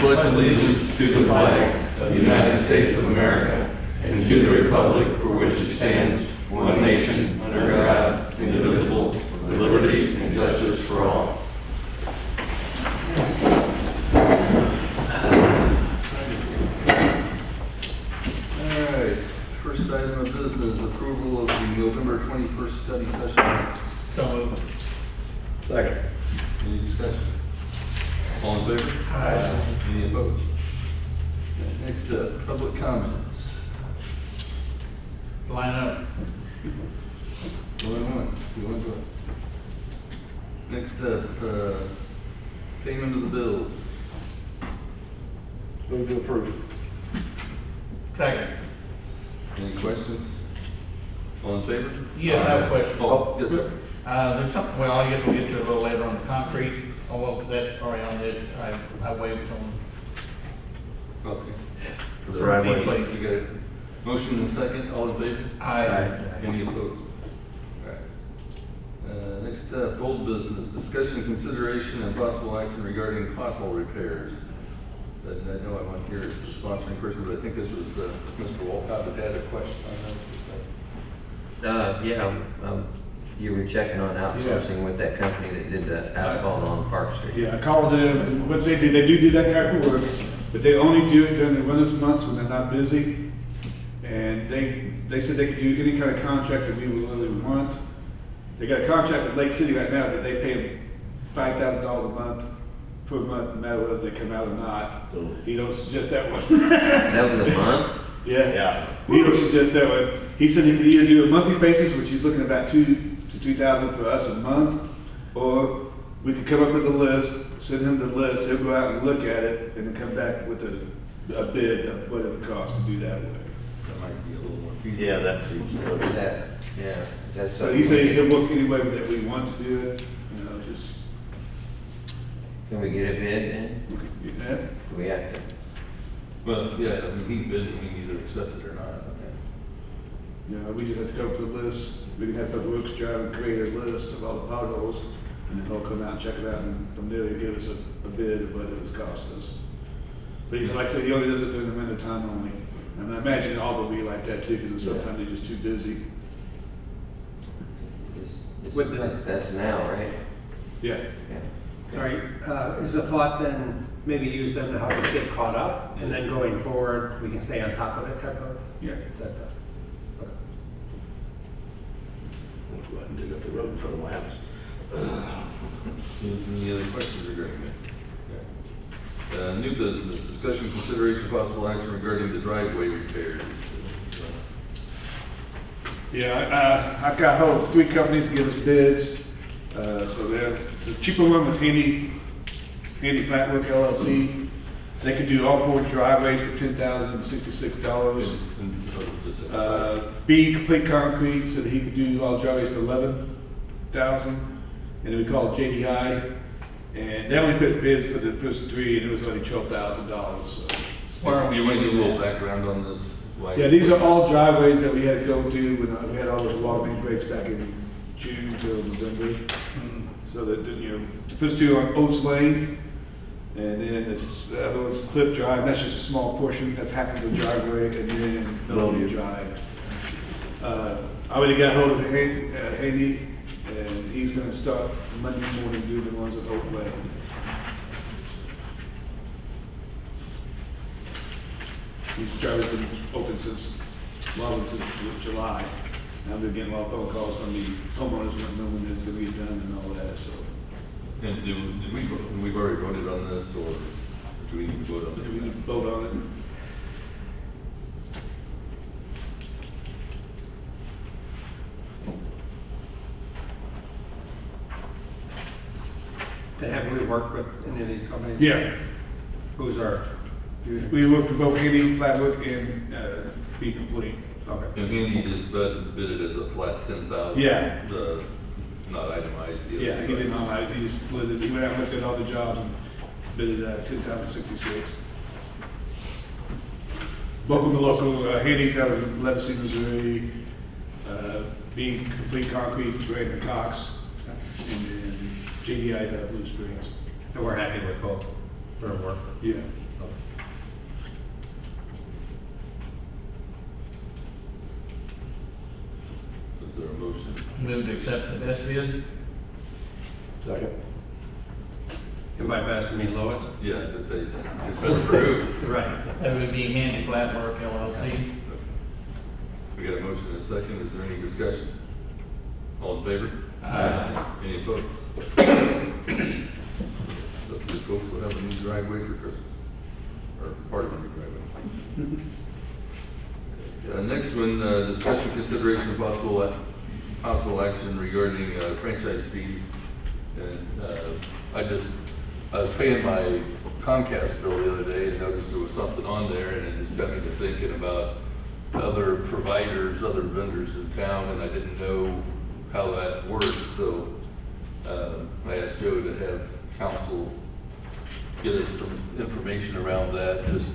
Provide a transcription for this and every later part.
pledge allegiance to the flag of the United States of America and to the republic for which it stands, one nation, under God, indivisible, with liberty and justice for all. Alright, first item of business, approval of the November 21st study session. So moved. Second. Any discussion? All in favor? Aye. Any opposed? Next up, public comments. Line up. Going once, going twice. Next up, payment of the bills. Move to approve. Second. Any questions? All in favor? Yes, I have a question. Oh, yes, sir. There's something, well, I guess we'll get to it a little later on the concrete. Oh, well, that's already on it. I waived on. Okay. For the driveway. Please. You got it. Motion and second, all in favor? Aye. Any opposed? Alright. Next up, old business, discussion, consideration, and possible action regarding pothole repairs. But I know I'm on here as the sponsoring person, but I think this was Mr. Walcott that had a question on that. You were checking on outsourcing with that company that did the asphalt on Park Street. Yeah, I called them, and what they do that kind of work, but they only do it during the winter months when they're not busy. And they said they could do any kind of contract that we would really want. They got a contract with Lake City right now that they pay them $5,000 a month, per month, no matter whether they come out or not. He don't suggest that one. That was a month? Yeah. He don't suggest that one. He said he could either do a monthly basis, which he's looking at about $2,000 to $2,000 for us a month, or we could come up with a list, send him the list, he'll go out and look at it, and then come back with a bid of what it would cost to do that way. That might be a little more feasible. Yeah, that seems good. That's So he said he'll work any way that we want to do it, just, Can we get a bid then? yeah. Do we have to? Well, yeah, I mean, he bid, we can either accept it or not. We just have to come up with a list. We can have Public Works drive and create a list of all the potholes, and then they'll come out and check it out, and from there they give us a bid of what it has cost us. But he's like I said, he only does it during the winter time only. And I imagine all will be like that too, because sometimes they're just too busy. That's now, right? Yeah. Yeah. All right, is the thought then maybe use them to help us get caught up, and then going forward, we can stay on top of it type of? Yeah. Is that the? We'll go ahead and dig up the road in front of my house. Any other questions regarding that? New business, discussion, consideration, possible action regarding the driveway repairs. Yeah, I've got hold of 3 companies to give us bids. So the cheaper one was Handy Flatwork LLC. They could do all 4 driveways for $10,066. B Complete Concrete said he could do all driveways for $11,000. And then we called JDI, and they only put bids for the first 3, and it was only $12,000. So. You want to give a little background on this? Why- Yeah, these are all driveways that we had to go to when we had all those water main breaks back in June till November. So that, the first 2 on Oats Lane, and then the other one's Cliff Drive. That's just a small portion. That's half of the driveway, and then Bellevue Drive. I already got hold of Handy, and he's going to start Monday morning doing the ones at Oak Lane. These drivers been open since July. Now they're getting a lot of phone calls from the homeowners wanting to know when it's going to be done and all that. So And we've already voted on this, or do we need to vote on this? we need to vote on it. Have we worked with any of these companies? Yeah, Who's our? we worked for both Handy, Flatwood, and Be Complete. Okay. And Andy just bid it as a flat 10,000. Yeah. Not itemized. Yeah, he didn't analyze, he just split it. He went out and looked at all the jobs and bid it at $10,066. Both of them are local. Handy's out of Legacy, Missouri. Being Complete Concrete, Brandon Cox, and then JDI out of Blue Springs. And we're happy with both. For work. Yeah. Is there a motion? Move to accept the best bid. Second. And by best, you mean lowest? Yes, I say that. If that's approved. Right. That would be Handy Flat Work LLC. We got a motion and a second. Is there any discussion? All in favor? Aye. Any opposed? Hopefully folks will have a new driveway for Christmas, or part of a new driveway. Next one, discussion, consideration of possible action regarding franchise fees. And I was paying my Comcast bill the other day and noticed there was something on there, and it just got me to thinking about other providers, other vendors in town, and I didn't know how that works, so I asked Joe to have council get us some information around that, just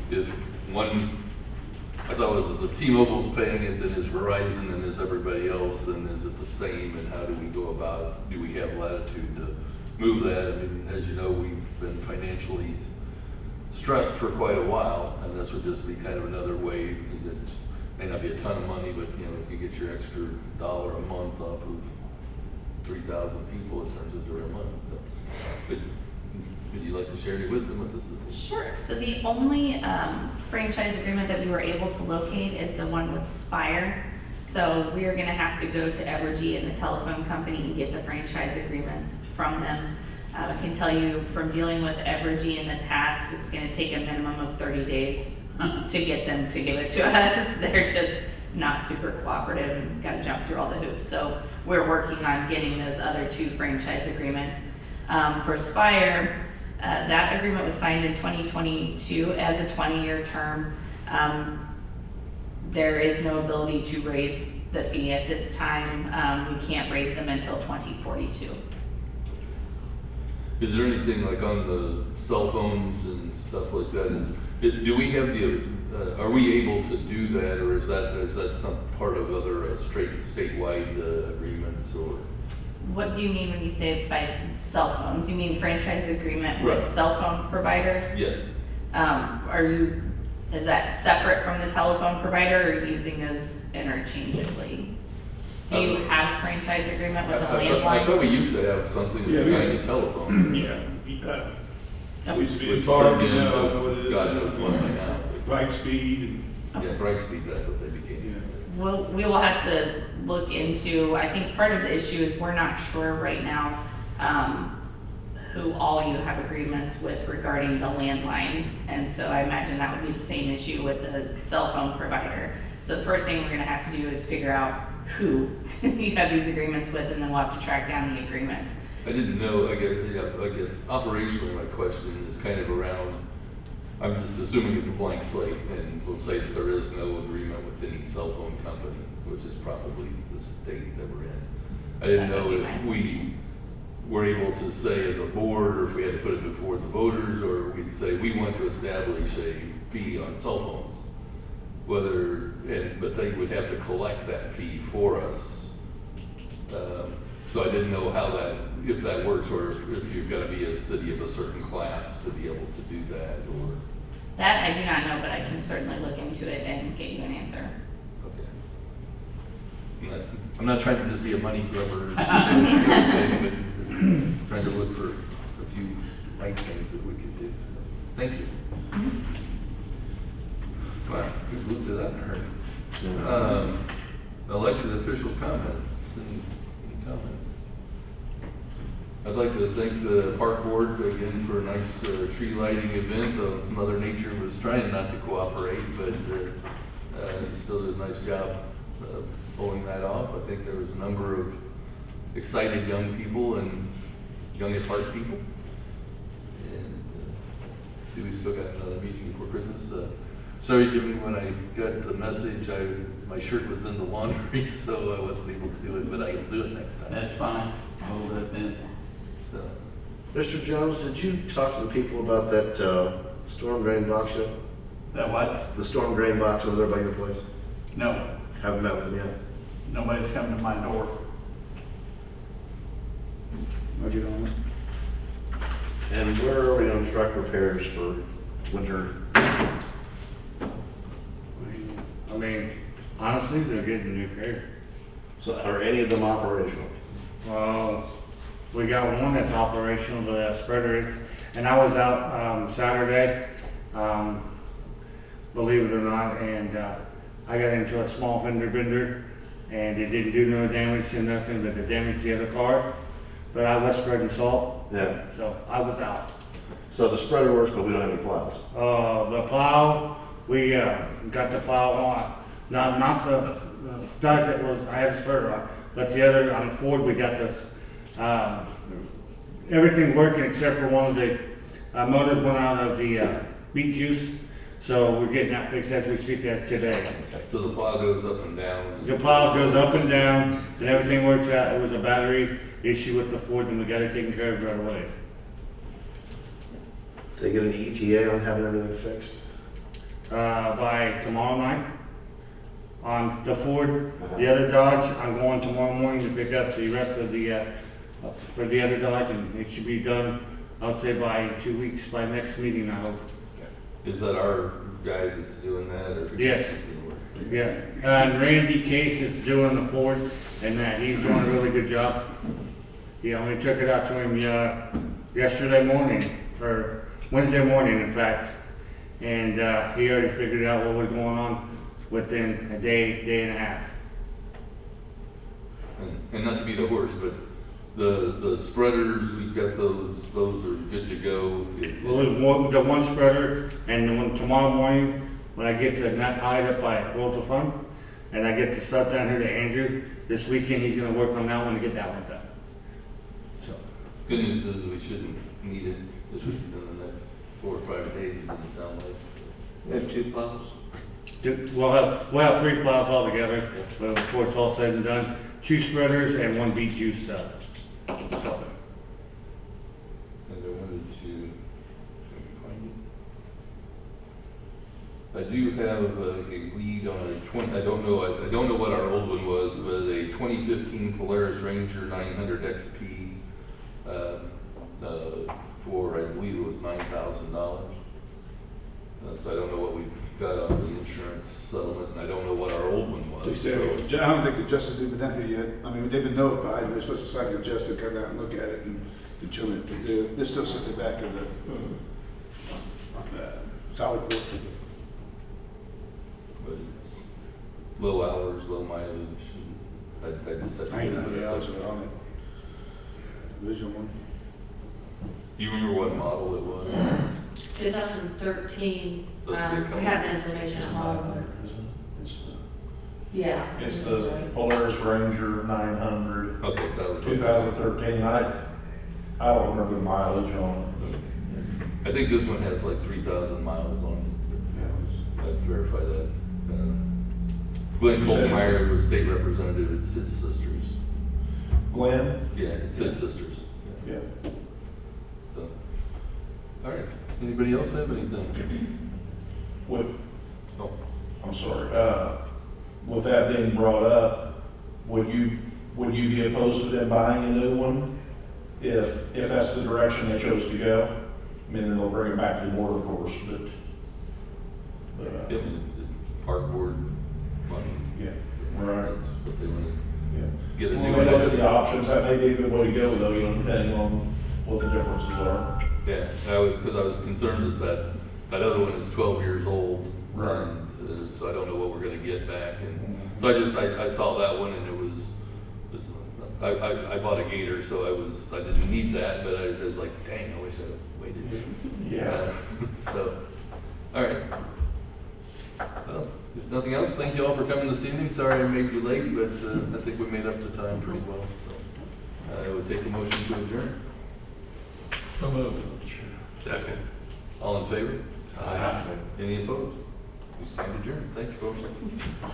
if one, I thought it was if T-Mobile's paying it, then is Verizon, and is everybody else, and is it the same, and how do we go about, do we have latitude to move that? I mean, as you know, we've been financially stressed for quite a while, and this would just be kind of another way. It may not be a ton of money, but you know, if you get your extra $1 a month off of 3,000 people, it turns into real money. So, but would you like to share any wisdom with us? Sure. So the only franchise agreement that we were able to locate is the one with Spire. So we are going to have to go to Evergy and the telephone company and get the franchise agreements from them. I can tell you from dealing with Evergy in the past, it's going to take a minimum of 30 days to get them to give it to us. They're just not super cooperative and got to jump through all the hoops. So we're working on getting those other 2 franchise agreements. For Spire, that agreement was signed in 2022 as a 20-year term. There is no ability to raise the fee at this time. We can't raise them until 2042. Is there anything like on the cell phones and stuff like that? Do we have are we able to do that, or is that some part of other statewide agreements, or? What do you mean when you say by cell phones? You mean franchise agreement with Right. cell phone providers? Yes. Is that separate from the telephone provider, or are you using those interchangeably? Do you have a franchise agreement with the I thought we landline? used to have something with Yeah, the we- guy in the telephone. Yeah. We used to be in Which Farm, turned you know, into, what it is. God knows what by now. Bright speed Yeah, Brightspeed, that's what they and, became. We will have to look into, I think part of the issue is we're not sure right now who all you have agreements with regarding the landlines. And so I imagine that would be the same issue with the cell phone provider. So the first thing we're gonna have to do is figure out who you have these agreements with, and then we'll have to track down the agreements. I didn't know, I guess operationally my question is kind of around, I'm just assuming it's a blank slate, and we'll say that there is no agreement with any cell phone company, which is probably the state that we're in. I didn't That know would be if my we were able to say as a board, or if we had to put it before the voters, or we'd say we want to establish a fee on cell phones. But they would have to collect that fee for us. So I didn't know if that works, or if you've got to be a city of a certain class to be able to do that, or, That I do not know, but I can certainly look into it and get you an answer. okay. I'm not trying to just be a money grubber, but just trying to look for a few right things that we could do. So, thank you. Wow, we blew through that in a hurry. Elected officials' comments. Any comments? I'd like to thank the park board again for a nice tree lighting event. Mother Nature was trying not to cooperate, but he still did a nice job pulling that off. I think there was a number of excited young people and young at heart people. And see, we've still got another meeting before Christmas. Sorry, Jimmy, when I got the message, my shirt was in the laundry, so I wasn't able to do it, but I'll do it next time. That's fine. Hold that then. So, Mr. Jones, did you talk to the people about that storm drain box yet? That what? The storm drain box over there by your place? No, Haven't met with them yet? nobody's come to my door. I'll get on it. And where are we on truck repairs for winter? I mean, honestly, they're getting repaired. So are any of them operational? We got one that's operational, the spreader is, and I was out, Saturday, believe it or not, and, I got into a small fender bender, and it didn't do no damage to nothing, but it damaged the other car. But I was spreading salt, Yeah. so I was out. So the spreader works, but we don't have any plows. The plow, we, got the plow on, not the guys that was, I had a spreader on, but the other, on the Ford, we got this, everything working except for one of the, motors went out of the, beet juice, so we're getting that fixed as we speak as today. So the plow goes up and down? The plow goes up and down, and everything works out. It was a battery issue with the Ford, and we got it taken care of right away. They get an ETA on having everything fixed? By tomorrow night, on the Ford. The other Dodge, I'm going tomorrow morning to pick up the rest of the, for the other Dodge, and it should be done, I'll say by 2 weeks, by next meeting, I hope. Is that our guy that's doing that, or? Yes. Yeah, and Randy Case is doing the Ford, and he's doing a really good job. Yeah, we took it out to him, yesterday morning, or Wednesday morning, in fact. And, he already figured out what was going on within a day and a half. And not to beat a horse, but the spreaders, we've got those are good to go. Well, the one spreader, and the one tomorrow morning, when I get the nut tied up by World of Fun, and I get the stuff down here to Andrew, this weekend he's gonna work on that one to get that one done. So, Good news is we shouldn't need it this week in the next 4 or 5 days, it doesn't sound like. We have 2 plows? we'll have 3 plows altogether, but before it's all said and done, 2 spreaders and 1 beet juice, so. And I wanted to, I do have a lead on a 20, I don't know what our old one was, but a 2015 Polaris Ranger 900 XP, for, I believe it was $9,000. So I don't know what we've got on the insurance settlement, and I don't know what our old one was. They said, so- I don't think the adjusters have been down here yet. I mean, they've been notified, they're supposed to sign the adjuster, come out and look at it and determine it. But they're still sitting in the back of the, solid work. But it's low hours, low mileage, and I just have to. I ain't know the hours on it. Visual one. Do you remember what model it was? 2013, Those are big we have the information at home. Yeah. It's the Polaris Ranger 900, Okay, so that was. 2013. I don't remember the mileage on it. I think this one has like 3,000 miles on it. I'd verify that. Glenn You said it's- Colmeyer was state representative, it's his sisters. Glenn? Yeah, it's his sisters. Yeah. So, all right, anybody else have anything? With, No. I'm sorry, with that being brought up, would you be opposed to them buying a new one? If that's the direction they chose to go? I mean, they'll bring it back to the board, of course, but, Yeah, park board money. yeah, right, That's what they want yeah. to get a When new we look at one. the options, that may be a good way to go, though, depending on what the differences are. Yeah, because I was concerned that other one is 12 years old. Right. And, so I don't know what we're gonna get back, and so I saw that one, and it was I bought a Gator, so I didn't need that, but I was like, dang, I wish I'd waited. Yeah. So, all right. Well, if there's nothing else, thank you all for coming this evening. Sorry I made you late, but I think we made up the time pretty well, so I would take a motion to adjourn. So moved. Second. All in favor? Aye. Any opposed? We stand adjourned. Thank you, folks.